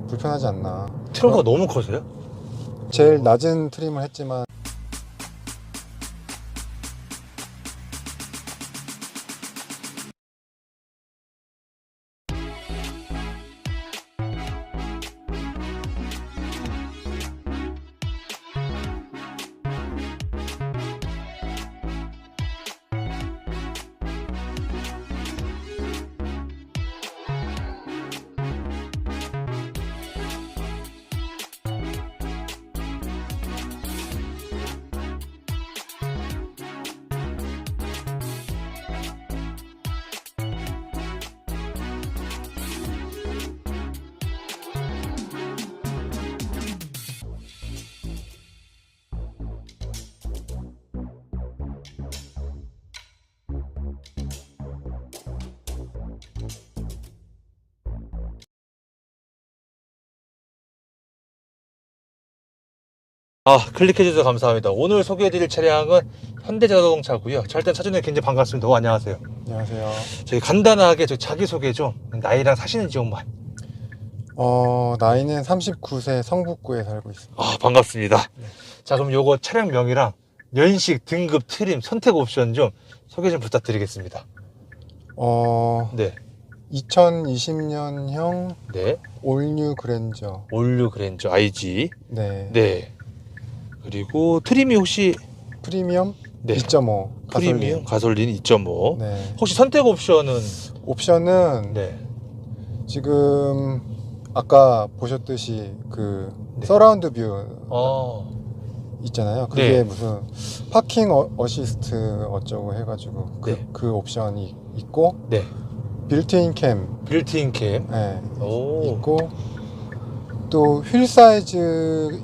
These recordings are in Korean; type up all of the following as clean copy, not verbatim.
불편하지 않나. 트렁크가 너무 커서요? 제일 낮은 트림을 했지만 클릭해주셔서 감사합니다. 오늘 소개해드릴 차량은 현대자동차고요. 자, 일단 차주님 굉장히 반갑습니다. 안녕하세요. 안녕하세요. 저희 간단하게 저희 자기소개 좀, 나이랑 사시는 지역만. 나이는 39세 성북구에 살고 있습니다. 반갑습니다. 자, 그럼 요거 차량명이랑 연식, 등급, 트림, 선택 옵션 좀 소개 좀 부탁드리겠습니다. 네. 2020년형 네. 올뉴 그랜저. 올류 그랜저 IG. 네. 네. 그리고 트림이 혹시 프리미엄 네. 2.5 프리미엄 가솔린 2.5. 네. 혹시 선택 옵션은 옵션은 네. 지금 아까 보셨듯이 그 네. 서라운드 뷰 있잖아요. 그게 네. 무슨 파킹 어시스트 어쩌고 해가지고 네. 그 옵션이 있고 네. 빌트인 캠 빌트인 캠. 네, 오. 있고 또 휠 사이즈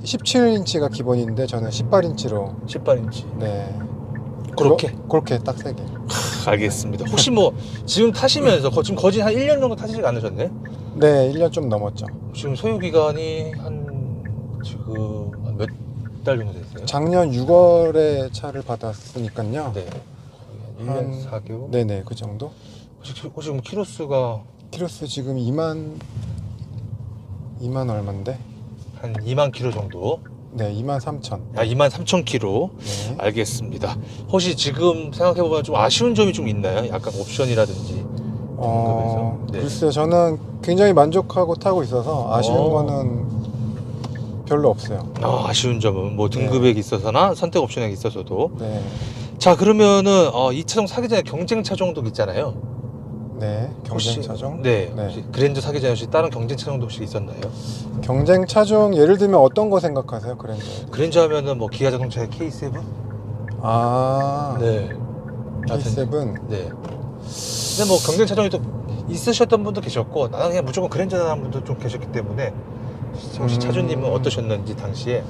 17인치가 기본인데 저는 18인치로 18인치. 네 그렇게? 그렇게 딱 세 개. 알겠습니다. 혹시 뭐 지금 타시면서 지금 거진 한 1년 정도 타시지 않으셨네? 네, 1년 좀 넘었죠. 지금 소요 기간이 지금 한 몇 달 정도 됐어요? 작년 6월에 차를 받았으니까요. 네. 거의 한 1년 4개월? 네네, 그 정도. 혹시 그럼 키로수가 키로수 지금 2만 얼마인데? 한 2만 키로 정도? 네, 2만 3천. 2만 3천 키로. 네. 알겠습니다. 혹시 지금 생각해보면 좀 아쉬운 점이 좀 있나요? 약간 옵션이라든지 등급에서? 네. 글쎄요, 저는 굉장히 만족하고 타고 있어서 아쉬운 거는 별로 없어요. 아쉬운 점은 뭐 등급에 있어서나 선택 옵션에 있어서도. 네. 자, 그러면은 이 차종 사기 전에 경쟁 차종도 있잖아요. 네, 경쟁 차종. 네. 네. 혹시 그랜저 사기 전에 혹시 다른 경쟁 차종도 혹시 있었나요? 경쟁 차종 예를 들면 어떤 거 생각하세요, 그랜저? 그랜저 하면은 뭐 기아 자동차의 K7? 네. K7. 네. 근데 뭐 경쟁 차종이 또 있으셨던 분도 계셨고, 나는 그냥 무조건 그랜저라는 분도 좀 계셨기 때문에 혹시 차주님은 어떠셨는지 당시에?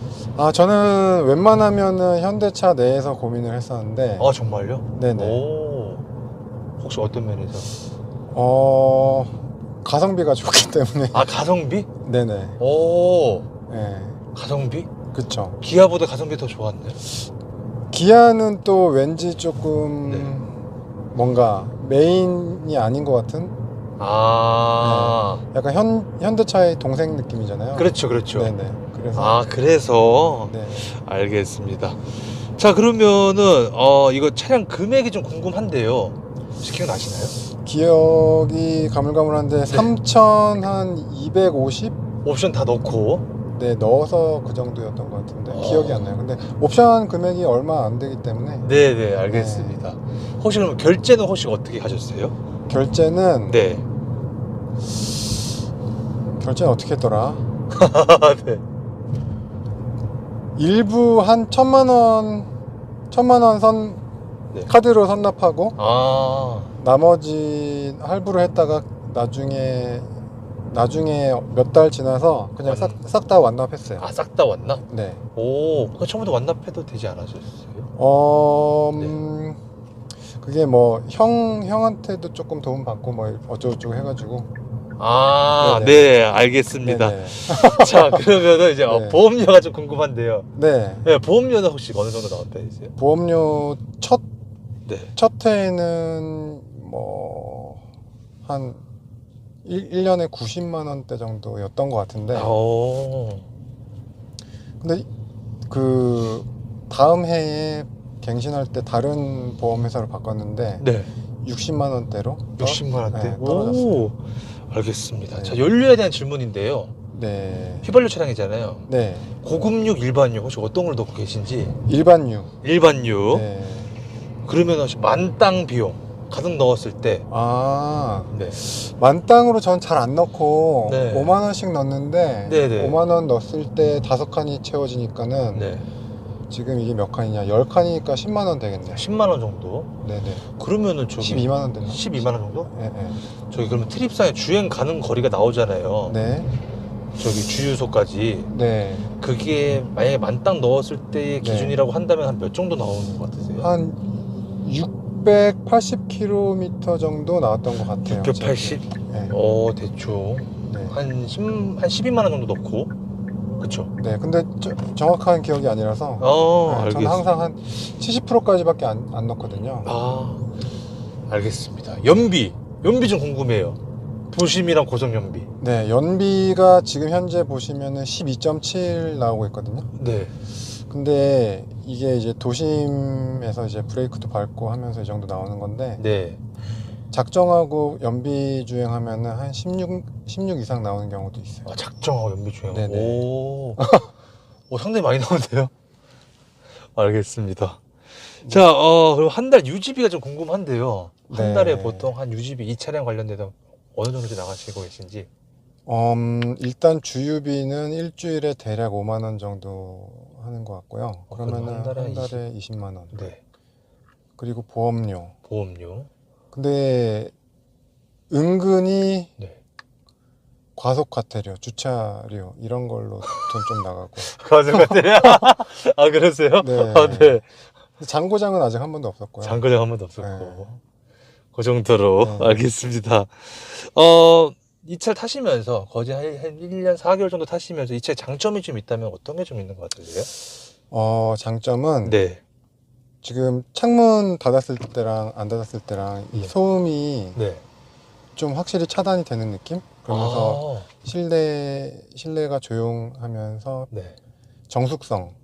저는 웬만하면은 현대차 내에서 고민을 했었는데. 정말요? 네네. 오. 혹시 어떤 면에서? 가성비가 좋기 때문에. 가성비? 네네. 오. 네. 가성비? 그쵸. 기아보다 가성비 더 좋았나요? 기아는 또 왠지 조금 뭔가 메인이 아닌 것 같은. 네. 약간 현대차의 동생 느낌이잖아요. 그렇죠, 그렇죠. 네네. 그래서. 그래서. 네. 알겠습니다. 자, 그러면은 이거 차량 금액이 좀 궁금한데요. 혹시 기억나시나요? 기억이 가물가물한데 3천 한 250? 옵션 다 넣고. 네, 넣어서 그 정도였던 것 같은데 기억이 안 나요. 근데 옵션 금액이 얼마 안 되기 때문에. 네네, 알겠습니다. 혹시 그럼 결제는 혹시 어떻게 하셨어요? 결제는 네. 결제는 어떻게 했더라? 네. 일부 한 1,000만 원 네. 카드로 선납하고 나머지 할부를 했다가 나중에 몇 달 지나서 그냥 싹 다 완납했어요. 싹 다 완납? 네. 그 처음부터 완납해도 되지 않으셨어요? 그게 뭐 형한테도 조금 도움 받고 뭐 어쩌고저쩌고 해가지고. 네, 알겠습니다. 네네. 자, 그러면은 이제 네. 보험료가 좀 궁금한데요. 네. 네, 보험료는 혹시 어느 정도 나왔다 했어요? 보험료 첫 네. 해에는 뭐 한 1년에 90만 원대 정도였던 것 같은데 오. 근데 그 다음 해에 갱신할 때 다른 보험회사로 바꿨는데 네. 60만 원대로 60만 원대. 네, 떨어졌어요. 오. 알겠습니다. 네. 자, 연료에 대한 질문인데요. 네. 휘발유 차량이잖아요. 네. 고급육, 일반육 혹시 어떤 걸 넣고 계신지? 일반유. 일반육. 네. 그러면 혹시 만땅 비용 가득 넣었을 때 아, 네. 만땅으로 전 잘 안 넣고 네. 5만 원씩 넣는데 네네. 5만 원 넣었을 때 5칸이 채워지니까는 네. 지금 이게 몇 칸이냐? 10칸이니까 10만 원 되겠네요. 10만 원 정도. 네네. 그러면은 저기 12만 원 되나? 12만 원 정도? 네, 네. 저기 그러면 트립상에 주행 가는 거리가 나오잖아요. 네. 저기 주유소까지. 네. 그게 만약에 만땅 넣었을 때의 네. 기준이라고 한다면 한 몇 정도 나오는 것 같으세요? 한 680km 정도 나왔던 것 같아요. 680? 네. 대충 네. 한 12만 원 정도 넣고. 그쵸? 네. 근데 정확한 기억이 아니라서 네, 알겠습니다. 저는 항상 한 70%까지밖에 안 넣거든요. 알겠습니다. 연비 좀 궁금해요. 도심이랑 고속 연비. 네. 연비가 지금 현재 보시면은 12.7 나오고 있거든요. 네. 근데 이게 이제 도심에서 이제 브레이크도 밟고 하면서 이 정도 나오는 건데 네. 작정하고 연비 주행하면은 한 16 이상 나오는 경우도 있어요. 작정하고 연비 주행. 네네. 오, 상당히 많이 나오는데요. 알겠습니다. 자, 그럼 한 달 유지비가 좀 궁금한데요. 한 네. 달에 보통 한 유지비 이 차량 관련돼서 어느 정도 나가시고 계신지. 일단 주유비는 일주일에 대략 5만 원 정도 하는 것 같고요. 그러면은 그럼 한 달에 한 달에 20만 원. 네. 그리고 보험료. 보험료. 근데 은근히 네. 과속과태료, 주차료 이런 걸로 돈 좀 나가고. 과정 같아요. 그러세요? 네. 네. 장고장은 아직 한 번도 없었고요. 장거장 한 번도 없었고. 네. 그 정도로. 네. 알겠습니다. 이 차를 타시면서 거의 한 1년 4개월 정도 타시면서 이 차에 장점이 좀 있다면 어떤 게 좀 있는 것 같으세요? 장점은 네. 지금 창문 닫았을 때랑 안 닫았을 때랑 이 네. 소음이 네. 좀 확실히 차단이 되는 느낌? 그러면서 실내가 조용하면서 네. 정숙성.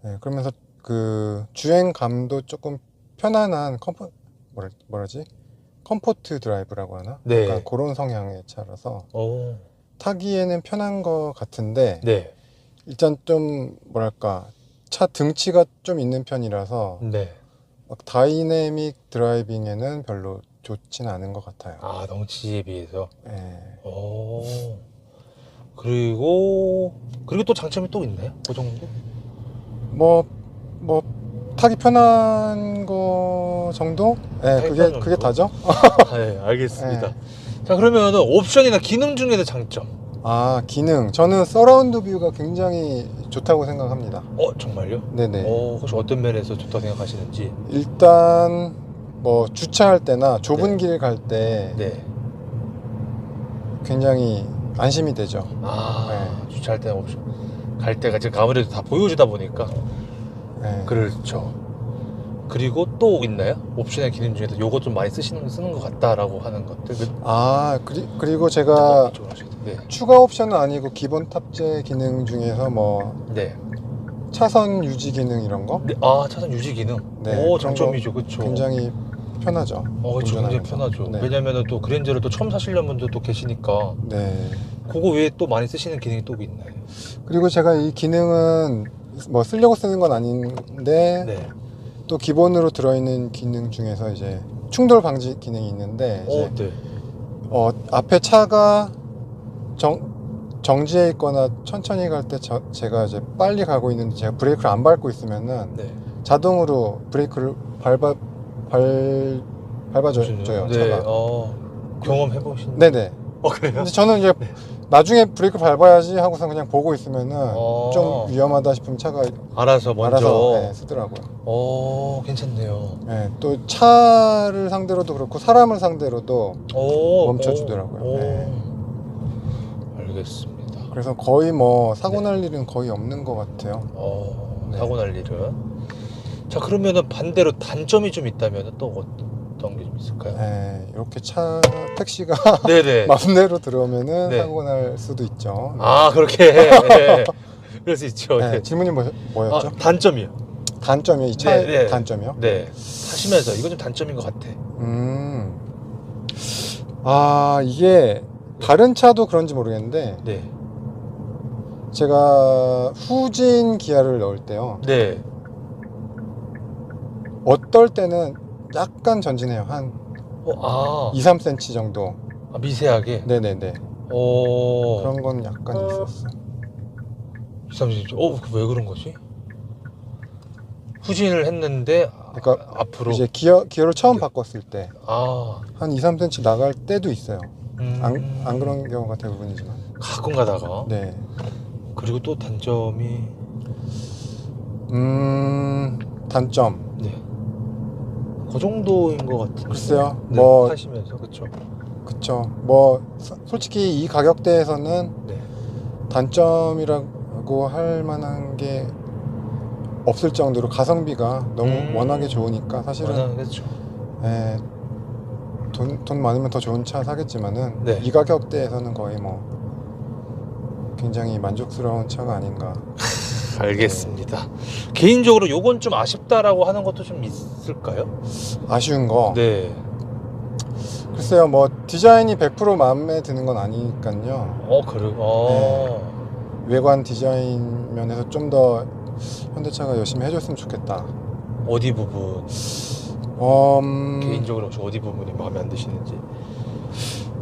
네, 그러면서 그 주행감도 조금 편안한 뭐라지? 컴포트 드라이브라고 하나? 네. 약간 그런 성향의 차라서 오. 타기에는 편한 것 같은데 네. 일단 좀 뭐랄까 차 등치가 좀 있는 편이라서 네. 막 다이내믹 드라이빙에는 별로 좋지는 않은 것 같아요. 덩치에 비해서. 네. 오. 그리고 또 장점이 또 있나요? 그 정도? 뭐 타기 편한 거 정도? 네, 타기 편한 그게 정도? 다죠? 네, 알겠습니다. 네. 자, 그러면 옵션이나 기능 중에서 장점. 기능. 저는 서라운드 뷰가 굉장히 좋다고 생각합니다. 정말요? 네네. 혹시 어떤 면에서 좋다고 생각하시는지. 일단 뭐 주차할 때나 좁은 네. 길 갈 때 네. 굉장히 안심이 되죠. 네. 주차할 때 옵션. 갈 때가 지금 아무래도 다 보여주다 보니까. 네. 그렇죠. 그리고 또 있나요? 옵션의 기능 중에서 요거 좀 많이 쓰는 것 같다라고 하는 것들. 그리고 제가 이쪽으로 하셔도 돼요. 네. 추가 옵션은 아니고 기본 탑재 기능 중에서 뭐 네. 차선 유지 기능 이런 거 네. 차선 유지 기능. 네, 오, 그런 장점이죠. 그렇죠. 굉장히 편하죠. 그렇죠. 굉장히 운전하면서. 편하죠. 네. 왜냐면은 또 그랜저를 또 처음 사시려는 분들도 계시니까 네. 그거 외에 또 많이 쓰시는 기능이 또 있나요? 그리고 제가 이 기능은 뭐 쓰려고 쓰는 건 아닌데 네. 또 기본으로 들어있는 기능 중에서 이제 충돌 방지 기능이 있는데 이제 네. 앞에 차가 정지해 있거나 천천히 갈 때 제가 이제 빨리 가고 있는데 제가 브레이크를 안 밟고 있으면은 네. 자동으로 브레이크를 밟아줘요. 네. 차가. 경험해보신. 네네. 그래요? 근데 저는 이제 네. 나중에 브레이크 밟아야지 하고서 그냥 보고 있으면은 좀 네. 위험하다 싶으면 차가 알아서 먼저. 알아서 쓰더라고요. 괜찮네요. 네, 또 차를 상대로도 그렇고 사람을 상대로도 멈춰주더라고요. 네. 알겠습니다. 그래서 거의 뭐 사고 네. 날 일은 거의 없는 것 같아요. 네. 사고 날 일은. 자, 그러면은 반대로 단점이 좀 있다면 또 어떤 게 좀 있을까요? 이렇게 택시가 네네. 마음대로 들어오면은 네. 사고 날 수도 있죠. 아 그렇게 네. 그럴 수 있죠. 네, 네. 질문이 뭐였죠? 아, 단점이요. 단점이요? 이 차의 네, 네. 단점이요? 네. 타시면서 이건 좀 단점인 것 같아. 이게 다른 차도 그런지 모르겠는데 네. 제가 후진 기아를 넣을 때요. 네. 어떨 때는 약간 전진해요. 한 2, 3cm 정도. 미세하게. 네네네. 오. 그런 건 약간 있었어. 30. 왜 그런 거지? 후진을 했는데 그러니까 앞으로. 이제 기어를 처음 네. 바꿨을 때 아. 한 2, 3cm 나갈 때도 있어요. 음. 안 그런 경우가 대부분이지만. 가끔 가다가. 네. 그리고 또 단점이. 단점. 네. 그 정도인 것 같은데. 글쎄요. 네, 뭐 타시면서 그렇죠. 그쵸. 뭐 솔직히 이 가격대에서는 네. 단점이라고 할 만한 게 없을 정도로 가성비가 너무 워낙에 좋으니까 사실은 워낙 그렇죠. 돈 많으면 더 좋은 차 사겠지만은 네. 이 가격대에서는 거의 뭐 굉장히 만족스러운 차가 아닌가. 알겠습니다. 개인적으로 요건 좀 아쉽다라고 하는 것도 좀 있을까요? 아쉬운 거. 네. 글쎄요, 뭐 디자인이 100% 마음에 드는 건 아니니까요. 외관 디자인 면에서 좀 더 현대차가 열심히 해줬으면 좋겠다. 어디 부분? 개인적으로 혹시 어디 부분이 마음에 안 드시는지?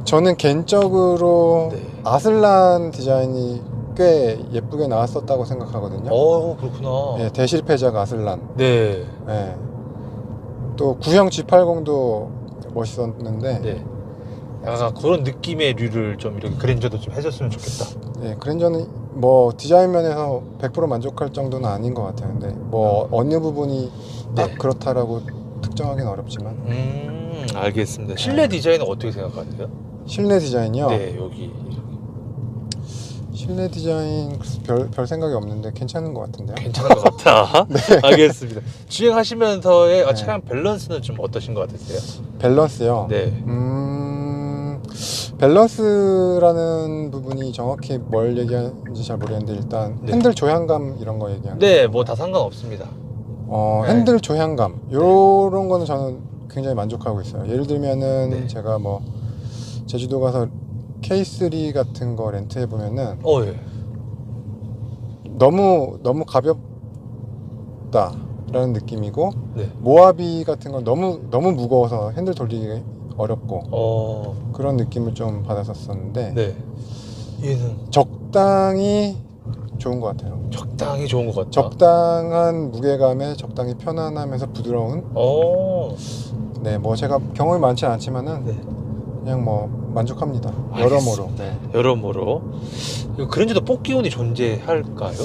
저는 개인적으로 네. 아슬란 디자인이 꽤 예쁘게 나왔었다고 생각하거든요. 그렇구나. 예, 대실패자가 아슬란. 네. 예. 또 구형 G80도 멋있었는데, 네. 약간 그런 느낌의 류를 좀 이렇게 그랜저도 좀 해줬으면 좋겠다. 예, 그랜저는 뭐 디자인 면에서 100% 만족할 정도는 아닌 것 같아요. 근데 뭐 어느 부분이 딱 네. 그렇다라고 특정하기는 어렵지만. 알겠습니다. 실내 디자인은 어떻게 생각하세요? 실내 디자인이요? 네, 여기. 실내 디자인 별 생각이 없는데 괜찮은 것 같은데요. 괜찮은 것 같다. 네. 알겠습니다. 주행하시면서의 네. 차량 밸런스는 좀 어떠신 것 같으세요? 밸런스요? 네. 밸런스라는 부분이 정확히 뭘 얘기하는지 잘 모르겠는데 일단 네. 핸들 조향감 이런 거 얘기하는 네, 뭐 다 상관없습니다. 네. 핸들 조향감 요런 거는 저는 굉장히 만족하고 있어요. 예를 들면은 네. 제가 뭐 제주도 가서 K3 같은 거 렌트해 보면은 예. 너무 가볍다라는 느낌이고 네. 모하비 같은 건 너무 무거워서 핸들 돌리기 어렵고 그런 느낌을 좀 받았었는데 네. 얘는 적당히 좋은 것 같아요. 적당히 좋은 것 같다. 적당한 무게감에 적당히 편안하면서 부드러운. 네, 뭐 제가 경험이 많지 않지만은 네. 그냥 뭐 만족합니다. 알겠습니다. 여러모로. 네. 여러모로. 그랜저도 뽑기운이 존재할까요?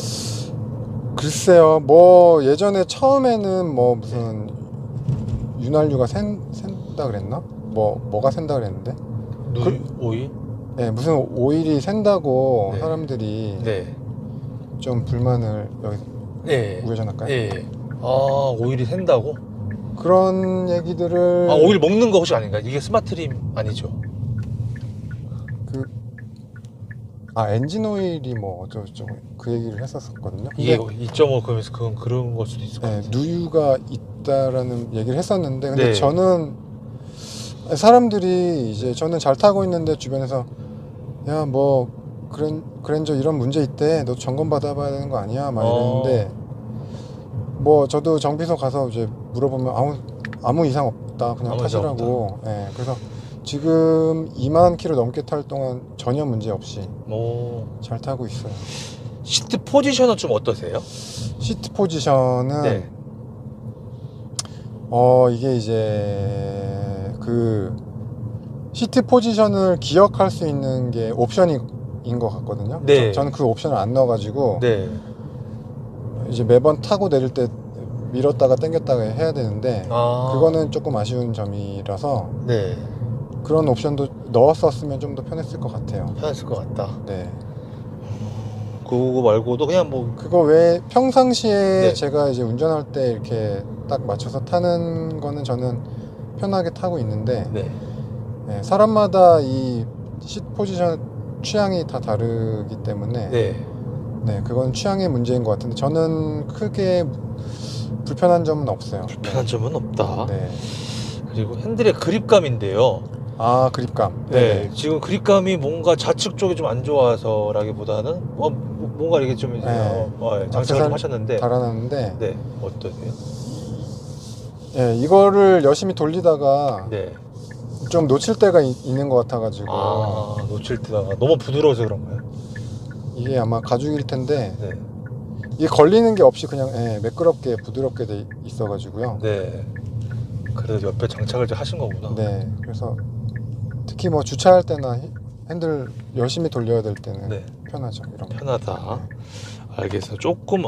글쎄요, 뭐 예전에 처음에는 뭐 무슨 윤활유가 샌다 그랬나? 뭐가 샌다 그랬는데? 오일? 네, 무슨 오일이 샌다고 네. 사람들이 네. 좀 불만을 여기 네. 우회전할까요? 네. 오일이 샌다고? 그런 얘기들을 오일 먹는 거 혹시 아닌가요? 이게 스마트림 아니죠? 엔진 오일이 뭐 어쩌고저쩌고 그 얘기를 했었거든요. 이게 2.5 그러면서 그건 그런 걸 수도 있을 것 같아요. 누유가 있다라는 얘기를 했었는데 근데 네. 저는 사람들이 이제 저는 잘 타고 있는데 주변에서 야 뭐 그랜저 이런 문제 있대, 너 점검 받아봐야 되는 거 아니야 막 이랬는데 뭐 저도 정비소 가서 이제 물어보면 아무 이상 없다, 그냥 아무 이상 타시라고. 예, 그래서 지금 2만 킬로 넘게 탈 동안 전혀 문제 없이 잘 타고 있어요. 시트 포지션은 좀 어떠세요? 시트 포지션은 네. 이게 이제 그 시트 포지션을 기억할 수 있는 게 옵션인 것 같거든요. 네. 저는 그 옵션을 안 넣어가지고 네. 이제 매번 타고 내릴 때 밀었다가 당겼다가 해야 되는데 그거는 조금 아쉬운 점이라서 네. 그런 옵션도 넣었었으면 좀 더 편했을 것 같아요. 편했을 것 같다. 네. 그거 말고도 그냥 뭐 그거 외에 평상시에 네. 제가 이제 운전할 때 이렇게 딱 맞춰서 타는 거는 저는 편하게 타고 있는데 네. 네, 사람마다 이 시트 포지션 취향이 다 다르기 때문에 네. 네, 그건 취향의 문제인 것 같은데 저는 크게 불편한 점은 없어요. 불편한 점은 없다. 네. 그리고 핸들의 그립감인데요. 아, 그립감. 네, 네네. 지금 그립감이 뭔가 좌측 쪽이 좀 안 좋아서라기보다는 뭔가 이게 좀 이제 네. 장착을 좀 액세서리 하셨는데 달아놨는데 네, 어떠세요? 예, 이거를 열심히 돌리다가 네. 좀 놓칠 때가 있는 것 같아가지고 놓칠 때다가 너무 부드러워서 그런가요? 이게 아마 가죽일 텐데 네. 이게 걸리는 게 없이 그냥 예, 매끄럽게 부드럽게 돼 있어가지고요. 네. 그래도 옆에 장착을 좀 하신 거구나. 네, 그래서 특히 뭐 주차할 때나 핸들 열심히 돌려야 될 때는 네. 편하죠. 이런 거. 편하다. 알겠어요. 조금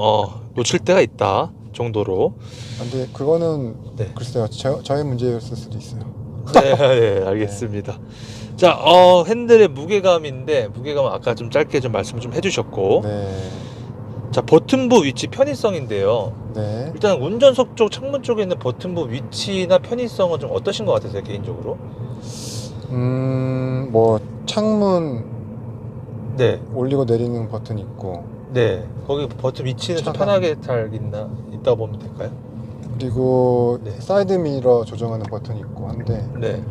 놓칠 때가 있다 정도로. 근데 그거는 네. 글쎄요, 저의 문제였을 수도 있어요. 네, 네, 알겠습니다. 자, 핸들의 무게감인데 무게감은 아까 좀 짧게 좀 말씀 좀 해주셨고, 네, 자, 버튼부 위치 편의성인데요. 네. 일단 운전석 쪽 창문 쪽에 있는 버튼부 위치나 편의성은 좀 어떠신 것 같으세요, 개인적으로? 뭐 창문 네, 올리고 내리는 버튼 있고 네. 거기 버튼 위치는 좀 차가. 편하게 잘 있다고 보면 될까요? 그리고 네. 사이드 미러 조정하는 버튼이 있고 한데 네.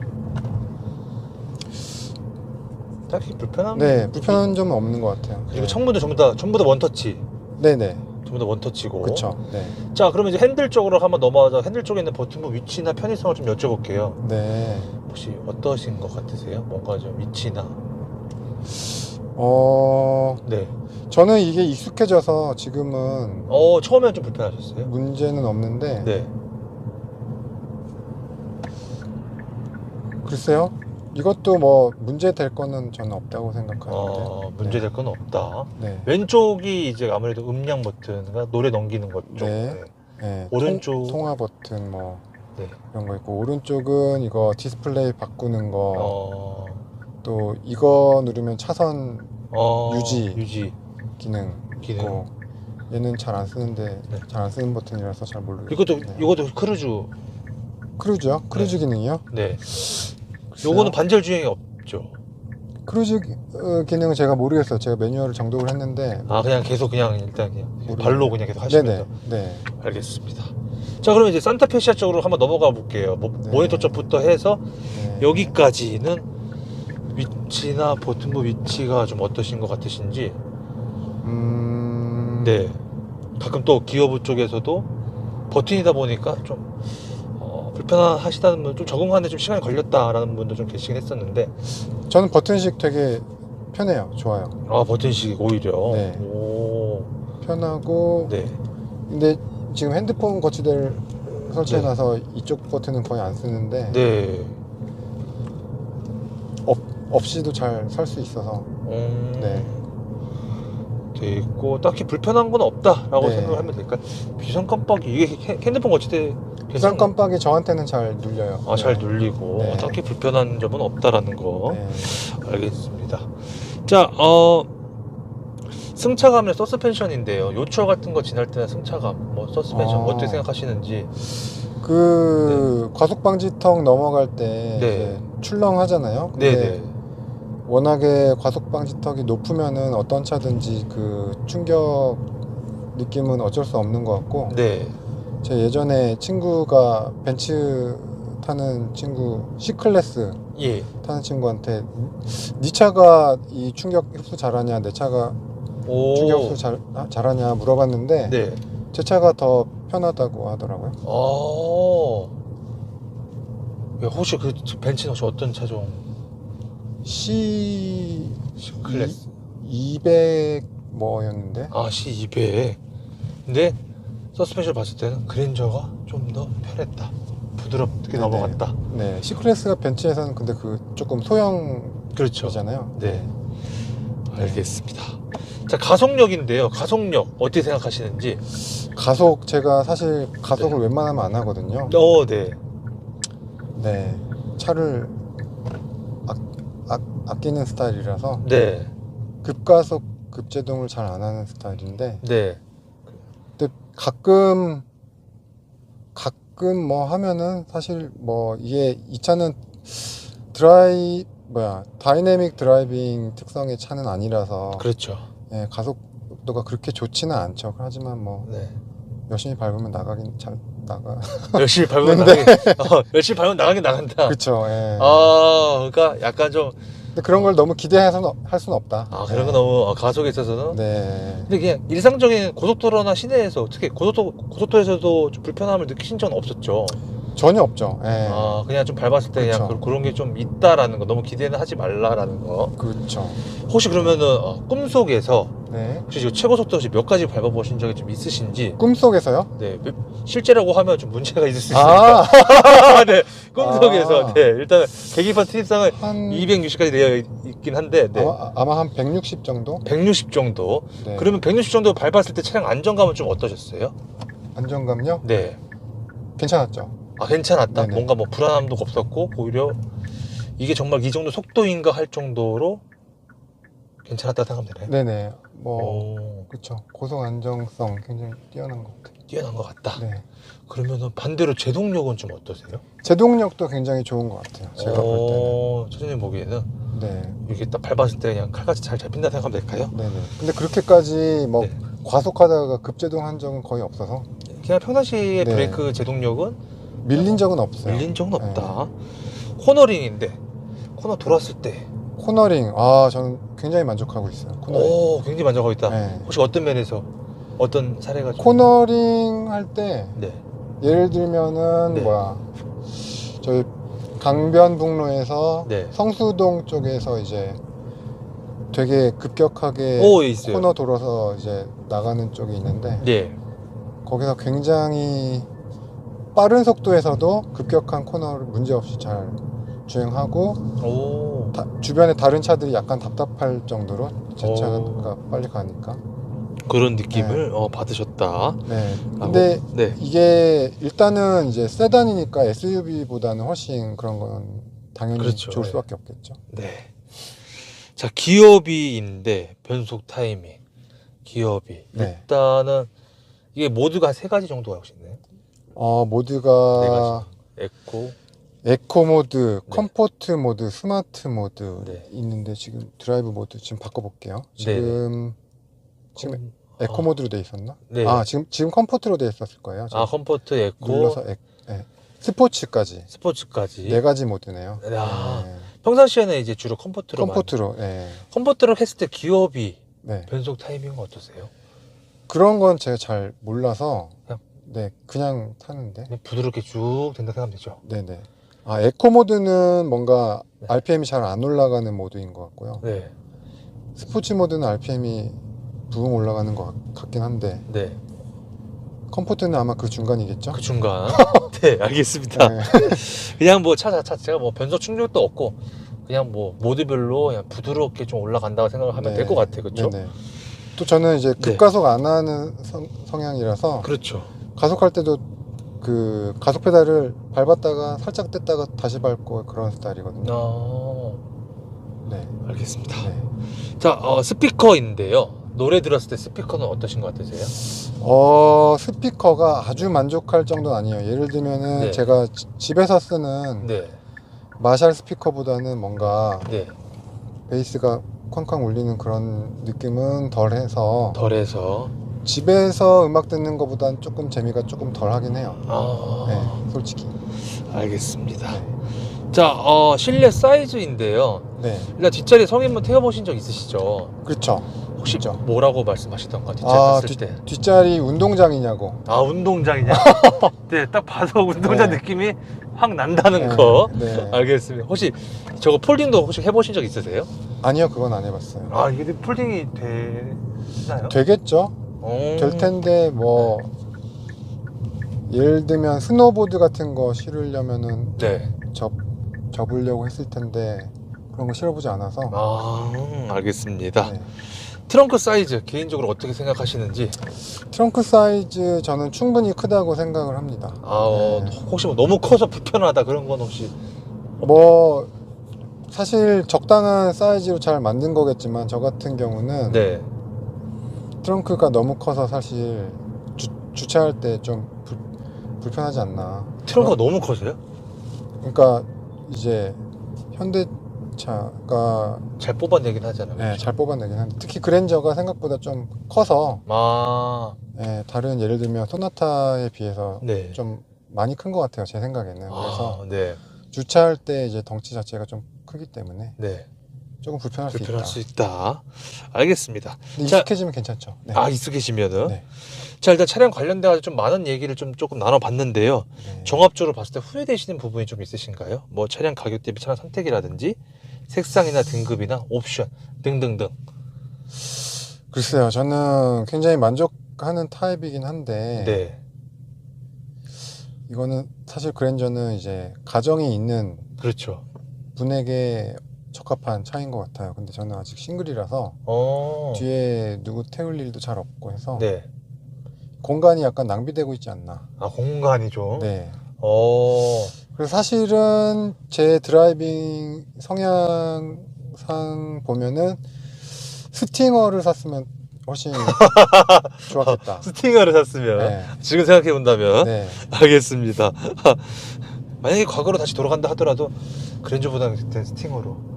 딱히 불편함. 네, 불편한 점은 없는 것 같아요. 그리고 네. 창문도 전부 다 원터치. 네네, 전부 다 원터치고. 그쵸. 네, 자, 그러면 이제 핸들 쪽으로 한번 넘어가서 핸들 쪽에 있는 버튼부 위치나 편의성을 좀 여쭤볼게요. 네. 혹시 어떠신 것 같으세요? 뭔가 좀 위치나. 네. 저는 이게 익숙해져서 지금은 처음에는 좀 불편하셨어요? 문제는 없는데 네. 글쎄요, 이것도 뭐 문제 될 거는 저는 없다고 생각하는데 문제될 건 없다. 네. 왼쪽이 이제 아무래도 음량 버튼과 노래 넘기는 것 쪽. 네. 네. 오른쪽. 통화 버튼 뭐 네. 이런 거 있고 오른쪽은 이거 디스플레이 바꾸는 거 또 어, 이거 누르면 차선 유지 기능. 기능 있고 얘는 잘 안 쓰는데 네. 잘 안 쓰는 버튼이라서 잘 모르겠어요. 이것도 크루즈. 크루즈요? 크루즈 기능이요? 네. 글쎄요. 요거는 반절 주행이 없죠. 크루즈 기능은 제가 모르겠어요. 제가 매뉴얼을 정독을 했는데 그냥 계속 일단 모르겠네요. 발로 그냥 계속 하시면서. 네. 알겠습니다. 자, 그러면 이제 산타페시아 쪽으로 한번 넘어가 볼게요. 네. 모니터 쪽부터 해서 네. 여기까지는 위치나 버튼부 위치가 좀 어떠신 것 같으신지. 네. 가끔 또 기어부 쪽에서도 버튼이다 보니까 좀 불편하시다는 분, 좀 적응하는데 좀 시간이 걸렸다라는 분도 좀 계시긴 했었는데. 저는 버튼식 되게 편해요. 좋아요. 버튼식 오히려. 네. 오. 편하고 네. 근데 지금 핸드폰 거치대를 설치해놔서 이쪽 버튼은 거의 안 쓰는데 네. 없이도 잘 살 수 있어서 네. 돼 있고 딱히 불편한 건 없다라고 네. 생각을 하면 될까요? 비상 깜빡이 이게 핸드폰 거치대 비상 깜빡이 저한테는 잘 눌려요. 잘 눌리고 네. 딱히 불편한 점은 없다라는 거. 네. 알겠습니다. 자, 승차감의 서스펜션인데요. 요철 같은 거 지날 때는 승차감, 뭐 서스펜션 어떻게 생각하시는지. 과속 방지턱 넘어갈 때 네. 이제 출렁하잖아요. 근데 네네. 워낙에 과속 방지턱이 높으면은 어떤 차든지 그 충격 느낌은 어쩔 수 없는 것 같고. 네. 제 예전에 친구가 벤츠 타는 친구 C클래스 예. 타는 친구한테 네 차가 이 충격 흡수 잘하냐 내 차가 오. 충격 흡수 잘하냐 물어봤는데 네. 제 차가 더 편하다고 하더라고요. 혹시 그 벤츠는 혹시 어떤 차종? C클래스 200 뭐였는데 C200. 근데 서스펜션을 봤을 때는 그랜저가 좀 더 편했다. 부드럽게 네네. 넘어갔다. 네, C클래스가 벤츠에서는 근데 그 조금 소형이잖아요. 그렇죠. 네. 알겠습니다. 자, 가속력인데요. 가속력 어떻게 생각하시는지. 가속 제가 사실 가속을 웬만하면 안 하거든요. 네. 네, 차를 아끼는 스타일이라서 네. 급가속 급제동을 잘 안 하는 스타일인데 네. 근데 가끔 가끔 뭐 하면은 사실 뭐 이게 이 차는 다이내믹 드라이빙 특성의 차는 아니라서 그렇죠. 예, 가속도가 그렇게 좋지는 않죠. 하지만 뭐 네. 열심히 밟으면 나가긴 잘 나가. 열심히 밟으면 열심히 밟으면 나가긴 나간다. 그쵸. 예. 그러니까 약간 좀 근데 그런 걸 너무 기대해서 할 수는 없다. 그런 거 예. 너무 가속에 있어서는. 네. 근데 그냥 일상적인 고속도로나 시내에서 특히 고속도로에서도 좀 불편함을 느끼신 적은 없었죠. 전혀 없죠. 예. 그냥 좀 밟았을 때 그냥 그쵸. 그런 게 좀 있다라는 거, 너무 기대는 하지 말라라는 거. 그렇죠. 혹시 그러면은 꿈속에서 네. 혹시 지금 최고속도 혹시 몇 가지 밟아보신 적이 좀 있으신지? 꿈속에서요? 네, 실제라고 하면 좀 문제가 있을 수 있으니까. 네, 꿈속에서. 네, 일단 계기판 트립상은 한 260까지 되어 있긴 한데, 네. 아마 한 160 정도? 160 정도. 네. 그러면 160 정도 밟았을 때 차량 안정감은 좀 어떠셨어요? 안정감요? 네. 괜찮았죠. 괜찮았다. 네네. 뭔가 뭐 불안함도 없었고, 오히려 이게 정말 이 정도 속도인가 할 정도로 괜찮았다 생각하면 되나요? 네네. 뭐 오, 그쵸. 고속 안정성 굉장히 뛰어난 것 같아요. 뛰어난 것 같다. 네. 그러면은 반대로 제동력은 좀 어떠세요? 제동력도 굉장히 좋은 것 같아요. 제가 볼 차장님 보기에는 때는. 네. 이렇게 딱 밟았을 때 그냥 칼같이 잘 잡힌다 생각하면 될까요? 네네. 근데 그렇게까지 뭐 네. 과속하다가 급제동한 적은 거의 없어서 그냥 평상시에 네. 브레이크 제동력은 밀린 적은 없어요. 밀린 적은 없다. 코너링인데 코너 돌았을 때 코너링. 저는 굉장히 만족하고 있어요. 코너링. 굉장히 만족하고 있다. 네. 혹시 어떤 면에서 어떤 사례가 좀... 코너링 할 때 네. 예를 들면은 네. 저희 강변북로에서 네. 성수동 쪽에서 이제 되게 급격하게 있어요. 코너 돌아서 이제 나가는 쪽이 있는데 네. 거기서 굉장히 빠른 속도에서도 급격한 코너를 문제없이 잘 주행하고 주변에 다른 차들이 약간 답답할 정도로 제 차가 빨리 가니까 그런 느낌을 받으셨다. 네. 근데 네. 이게 일단은 이제 세단이니까 SUV보다는 훨씬 그런 건 당연히 그렇죠. 좋을 네. 수밖에 없겠죠. 네. 자, 기어비인데 변속 타이밍. 기어비. 네. 일단은 이게 모드가 3가지 정도가 혹시 있나요? 모드가 4가지. 에코 모드, 네. 컴포트 모드, 스마트 모드 네. 있는데 지금 드라이브 모드 지금 바꿔볼게요. 지금 에코 모드로 돼 있었나? 네. 지금 컴포트로 돼 있었을 거예요. 지금 컴포트, 에코, 눌러서 스포츠까지 스포츠까지. 4가지 모드네요. 네. 평상시에는 이제 주로 컴포트로 네. 컴포트로 했을 때 기어비 네. 변속 타이밍은 어떠세요? 그런 건 제가 잘 몰라서 그냥? 그냥 타는데 그냥 부드럽게 쭉 된다 생각하면 되죠. 네네. 에코 모드는 뭔가 네. RPM이 잘 안 올라가는 모드인 것 같고요. 네. 스포츠 모드는 RPM이 부응 올라가는 것 같긴 한데 네. 컴포트는 아마 그 중간이겠죠? 그 중간. 네, 알겠습니다. 네. 그냥 뭐 차 자체가 뭐 변속 충격도 없고 그냥 뭐 모드별로 그냥 부드럽게 좀 올라간다고 생각을 하면 네. 될 것 같아요. 그렇죠? 네네. 또 저는 이제 급가속 안 하는 성향이라서 그렇죠. 가속할 때도 그 가속 페달을 밟았다가 살짝 뗐다가 다시 밟고 그런 스타일이거든요. 네. 알겠습니다. 네. 자, 스피커인데요. 노래 들었을 때 스피커는 어떠신 것 같으세요? 스피커가 아주 만족할 정도는 아니에요. 예를 들면은 네. 제가 집에서 쓰는 네. 마샬 스피커보다는 뭔가 네. 베이스가 쾅쾅 울리는 그런 느낌은 덜해서 집에서 음악 듣는 것보다는 조금 재미가 조금 덜 하긴 해요. 네, 솔직히. 알겠습니다. 네. 자, 실내 사이즈인데요. 네. 일단 뒷자리 성인분 태워보신 적 있으시죠? 그렇죠. 혹시 있죠. 뭐라고 말씀하시던가 뒷자리 탔을 때? 뒷자리 운동장이냐고. 운동장이냐? 네, 딱 봐서 운동장 네. 느낌이 확 난다는 네. 거. 네. 알겠습니다. 혹시 저거 폴딩도 혹시 해보신 적 있으세요? 아니요, 그건 안 해봤어요. 이게 폴딩이 되나요? 되겠죠. 될 텐데 뭐 예를 들면 스노보드 같은 거 실으려면은 네. 접으려고 했을 텐데 그런 거 실어보지 않아서. 알겠습니다. 네. 트렁크 사이즈 개인적으로 어떻게 생각하시는지? 트렁크 사이즈 저는 충분히 크다고 생각을 합니다. 네. 혹시 뭐 너무 커서 불편하다 그런 건 혹시? 뭐 사실 적당한 사이즈로 잘 만든 거겠지만 저 같은 경우는 네. 트렁크가 너무 커서 사실 주차할 때 좀 불편하지 않나. 트렁크가 너무 커서요? 그러니까 이제 현대차가 잘 뽑아내긴 하잖아요. 네, 잘 뽑아내긴 한데 특히 그랜저가 생각보다 좀 커서 아, 다른 예를 들면 소나타에 비해서 네. 좀 많이 큰 것 같아요, 제 생각에는. 그래서 아, 네. 주차할 때 이제 덩치 자체가 좀 크기 때문에 네. 조금 불편할 수 있다. 불편할 수 있다. 알겠습니다. 근데 자, 익숙해지면 괜찮죠. 네. 아, 익숙해지면은. 네. 자, 일단 차량 관련돼가지고 좀 많은 얘기를 좀 조금 나눠봤는데요. 네. 종합적으로 봤을 때 후회되시는 부분이 좀 있으신가요? 뭐 차량 가격 대비 차량 선택이라든지 색상이나 등급이나 옵션 등등등. 글쎄요, 저는 굉장히 만족하는 타입이긴 한데 네. 이거는 사실 그랜저는 이제 가정이 있는 그렇죠. 분에게 적합한 차인 것 같아요. 근데 저는 아직 싱글이라서 어. 뒤에 누구 태울 일도 잘 없고 해서 네. 공간이 약간 낭비되고 있지 않나. 아, 공간이 좀. 네. 어. 그래서 사실은 제 드라이빙 성향상 보면은 스팅어를 샀으면 훨씬 좋았겠다. 스팅어를 샀으면 네. 지금 생각해 본다면 네. 알겠습니다. 만약에 과거로 다시 돌아간다 하더라도 그랜저보다는 그때 스팅어로.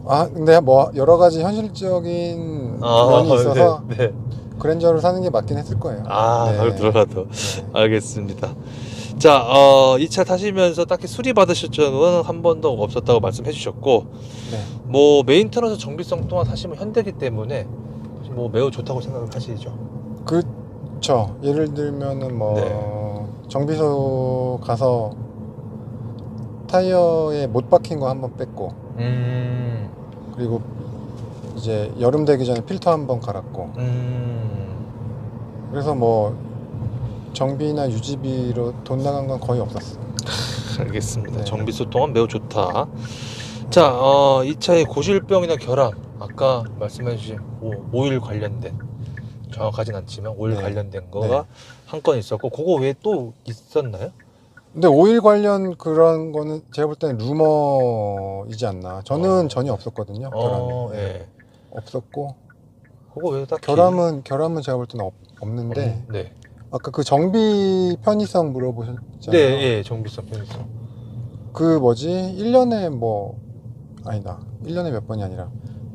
아, 근데 뭐 여러 가지 현실적인 면이 있어서 네, 네. 그랜저를 사는 게 맞긴 했을 거예요. 아, 네. 과거로 돌아가도. 네. 알겠습니다. 자, 이 차 타시면서 딱히 수리 받으실 적은 한 번도 없었다고 말씀해 주셨고, 네. 뭐 메인터너스 정비성 또한 사실 뭐 현대기 때문에 뭐 매우 좋다고 생각을 하시죠. 그쵸. 예를 들면은 뭐 네. 정비소 가서 타이어에 못 박힌 거 한번 뺐고, 그리고 이제 여름 되기 전에 필터 한번 갈았고, 그래서 뭐 정비나 유지비로 돈 나간 건 거의 없었어. 알겠습니다. 네. 정비소 또한 매우 좋다. 자, 이 차의 고질병이나 결함, 아까 말씀해 주신 오일 관련된, 정확하진 않지만 오일 네. 관련된 거가 네. 한 건 있었고, 그거 외에 또 있었나요? 근데 오일 관련 그런 거는 제가 볼 때는 루머이지 않나. 저는 전혀 없었거든요. 결함이. 예. 없었고, 그거 외에 딱히 결함은 제가 볼 때는 없는데, 네. 아까 그 정비 편의성 물어보셨잖아요. 네, 예, 정비성 편의성. 그 뭐지? 1년에 뭐 아니다. 1년에 몇 번이 아니라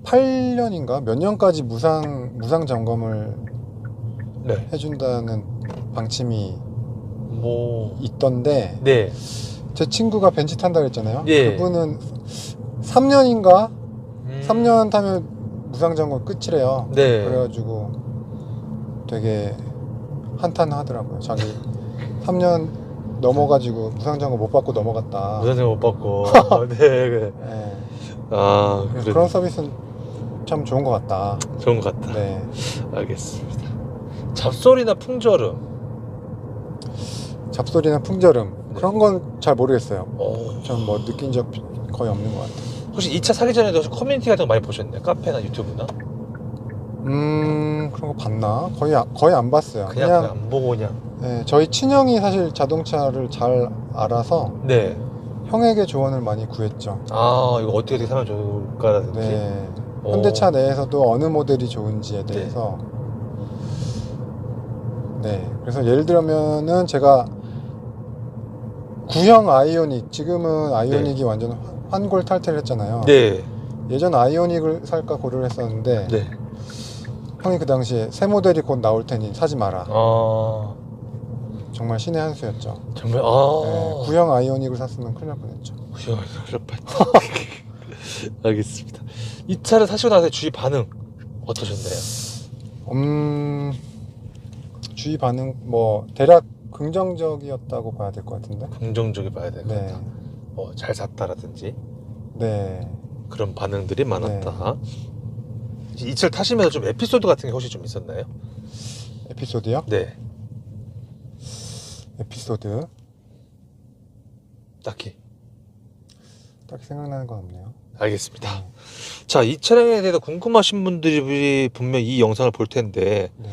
8년인가 몇 년까지 무상 점검을 네. 해준다는 방침이 뭐 있던데 네. 제 친구가 벤츠 탄다 그랬잖아요. 예. 그분은 3년인가 3년 3년 타면 무상 점검 끝이래요. 네. 그래가지고 되게 한탄하더라고요. 자기 3년 넘어가지고 무상 점검 못 받고 넘어갔다. 무상점 못 받고. 네. 그래. 네. 아, 그런 서비스는 참 좋은 것 같다. 좋은 것 같다. 네. 알겠습니다. 잡소리나 풍절음. 잡소리나 풍절음 네. 그런 건 잘 모르겠어요. 오. 전 뭐 느낀 적 거의 없는 것 같아요. 혹시 이 차 사기 전에도 혹시 커뮤니티 같은 거 많이 보셨나요? 카페나 유튜브나? 그런 거 봤나? 거의 안 봤어요. 그냥 안 보고 그냥. 네, 저희 친형이 사실 자동차를 잘 알아서 네. 형에게 조언을 많이 구했죠. 아, 이거 어떻게 사면 좋을까라든지. 네. 오. 현대차 내에서도 어느 모델이 좋은지에 대해서 네. 그래서 예를 들면은 제가 구형 아이오닉, 지금은 아이오닉이 완전 환골탈퇴를 했잖아요. 네. 예전 아이오닉을 살까 고려를 했었는데 네. 형이 그 당시에 새 모델이 곧 나올 테니 사지 마라. 아, 정말 신의 한 수였죠. 정말 네, 구형 아이오닉을 샀으면 큰일 날 뻔했죠. 알겠습니다. 이 차를 사시고 나서 주위 반응 어떠셨나요? 주위 반응 뭐 대략 긍정적이었다고 봐야 될 것 같은데. 긍정적이 봐야 될 것 네. 같다. 잘 샀다라든지 네. 그런 반응들이 많았다. 이 차를 타시면서 좀 에피소드 같은 게 혹시 좀 있었나요? 에피소드요? 네. 에피소드 딱히. 딱히 생각나는 건 없네요. 알겠습니다. 자, 이 차량에 대해서 궁금하신 분들이 분명 이 영상을 볼 텐데 네.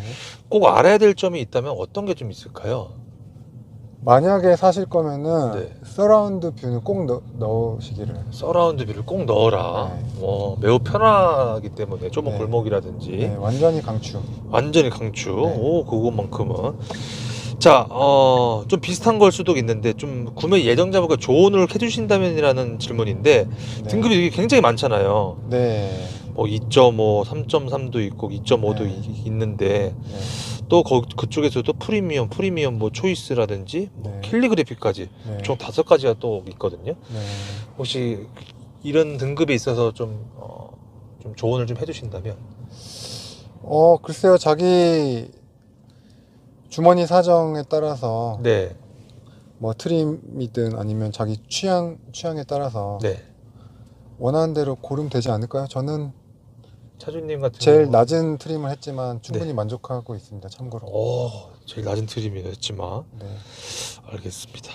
꼭 알아야 될 점이 있다면 어떤 게 좀 있을까요? 만약에 사실 거면은 네. 서라운드 뷰는 꼭 넣으시기를. 서라운드 뷰를 꼭 넣어라. 네. 매우 편하기 때문에 좁은 네. 골목이라든지 네, 완전히 강추. 완전히 강추. 네. 오, 그것만큼은. 자, 좀 비슷한 걸 수도 있는데 좀 구매 예정자분과 조언을 해주신다면이라는 질문인데 네. 등급이 되게 굉장히 많잖아요. 네. 뭐 2.5, 3.3도 있고 2.5도 네. 있는데 네. 또 그쪽에서도 프리미엄 뭐 초이스라든지 뭐 네. 캘리그래피까지 네. 총 5가지가 또 있거든요. 네. 혹시 이런 등급에 있어서 좀 조언을 좀 해주신다면? 글쎄요. 자기 주머니 사정에 따라서 네, 뭐 트림이든 아니면 자기 취향에 따라서 네. 원하는 대로 고르면 되지 않을까요? 저는 차주님 같은 제일 경우는- 낮은 트림을 했지만 충분히 네. 만족하고 있습니다. 참고로. 제일 낮은 트림이었지만 네. 알겠습니다.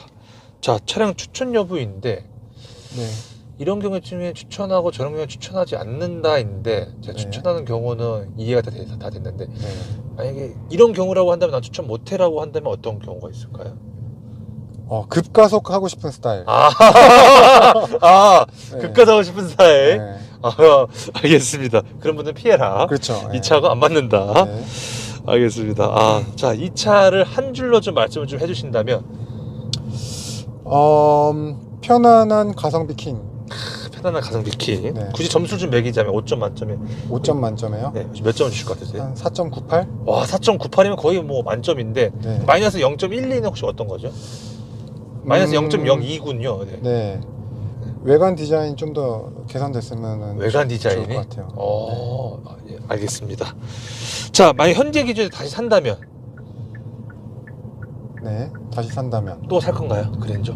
자, 차량 추천 여부인데 네. 이런 경우 중에 추천하고 저런 경우에 추천하지 않는다인데 제가 네. 추천하는 경우는 이해가 다 됐는데 네. 만약에 이런 경우라고 한다면 난 추천 못해라고 한다면 어떤 경우가 있을까요? 급가속 하고 싶은 스타일. 네. 급가하고 싶은 스타일. 네. 알겠습니다. 그런 분은 피해라. 그렇죠. 이 차가 안 맞는다. 네. 알겠습니다. 자, 이 차를 한 줄로 좀 말씀을 좀 해주신다면 편안한 가성비 킹. 편안한 가성비 키. 네. 굳이 점수를 좀 매기자면 5점 만점에 5점 만점에요? 네, 몇 점을 주실 것 같으세요? 한 4.98? 와, 4.98이면 거의 뭐 만점인데 네. 마이너스 0.12는 혹시 어떤 거죠? 마이너스 음, 0.02군요. 네. 네. 외관 디자인 좀 더 개선됐으면 외관 좋을 디자인이? 것 같아요. 예, 알겠습니다. 자, 만약 현재 기준에 다시 산다면 네. 다시 산다면. 또 살 건가요? 그랜저?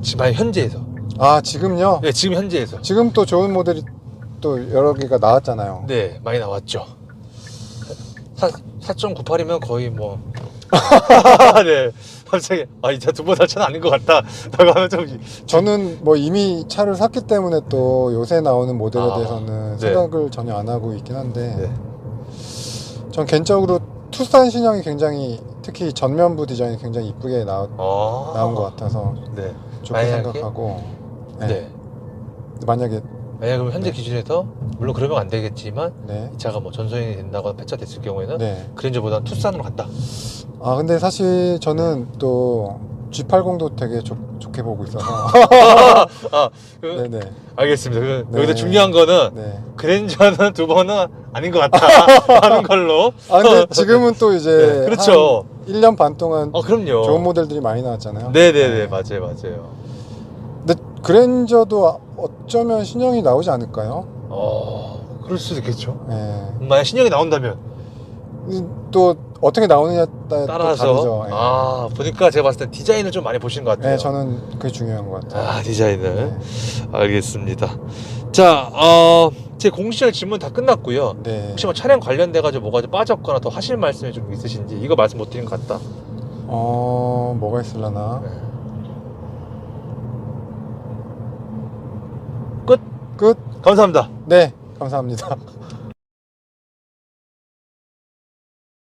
지금 만약 현재에서. 지금요? 네, 지금 현재에서. 지금 또 좋은 모델이 또 여러 개가 나왔잖아요. 네, 많이 나왔죠. 4.98이면 거의 뭐. 네. 갑자기, 이 차 두 번 살 차는 아닌 것 같다. 라고 하면 좀. 저는 뭐 이미 차를 샀기 때문에 또 요새 나오는 모델에 대해서는 네. 생각을 전혀 안 하고 있긴 한데 네. 전 개인적으로 투싼 신형이 굉장히 특히 전면부 디자인이 굉장히 이쁘게 나온 것 같아서 네. 좋게 만약에? 생각하고 네. 만약에 만약 그럼 현재 네. 기준에서 물론 그러면 안 되겠지만 네. 이 차가 뭐 전소연이 된다거나 폐차됐을 경우에는 네. 그랜저보다는 투싼으로 간다. 근데 사실 저는 또 G80도 되게 좋게 보고 있어서 네네. 알겠습니다. 네. 여기서 중요한 거는 네. 그랜저는 두 번은 아닌 것 같다 하는 걸로. 근데 지금은 또 이제 네, 그렇죠. 한 1년 반 동안 그럼요. 좋은 모델들이 많이 나왔잖아요. 네네네, 맞아요. 근데 그랜저도 어쩌면 신형이 나오지 않을까요? 그럴 수도 있겠죠. 네. 만약 신형이 나온다면 또 어떻게 나오느냐에 따라 또 따라서 다르죠. 네. 보니까 제가 봤을 때 디자인을 좀 많이 보신 것 같아요. 네, 저는 그게 중요한 것 같아요. 디자인을. 네. 알겠습니다. 자, 제 공시절 질문 다 끝났고요. 네. 혹시 뭐 차량 관련돼가지고 뭐가 좀 빠졌거나 더 하실 말씀이 좀 있으신지 이거 말씀 못 드린 것 같다. 뭐가 있을라나? 끝. 끝? 감사합니다. 네, 감사합니다.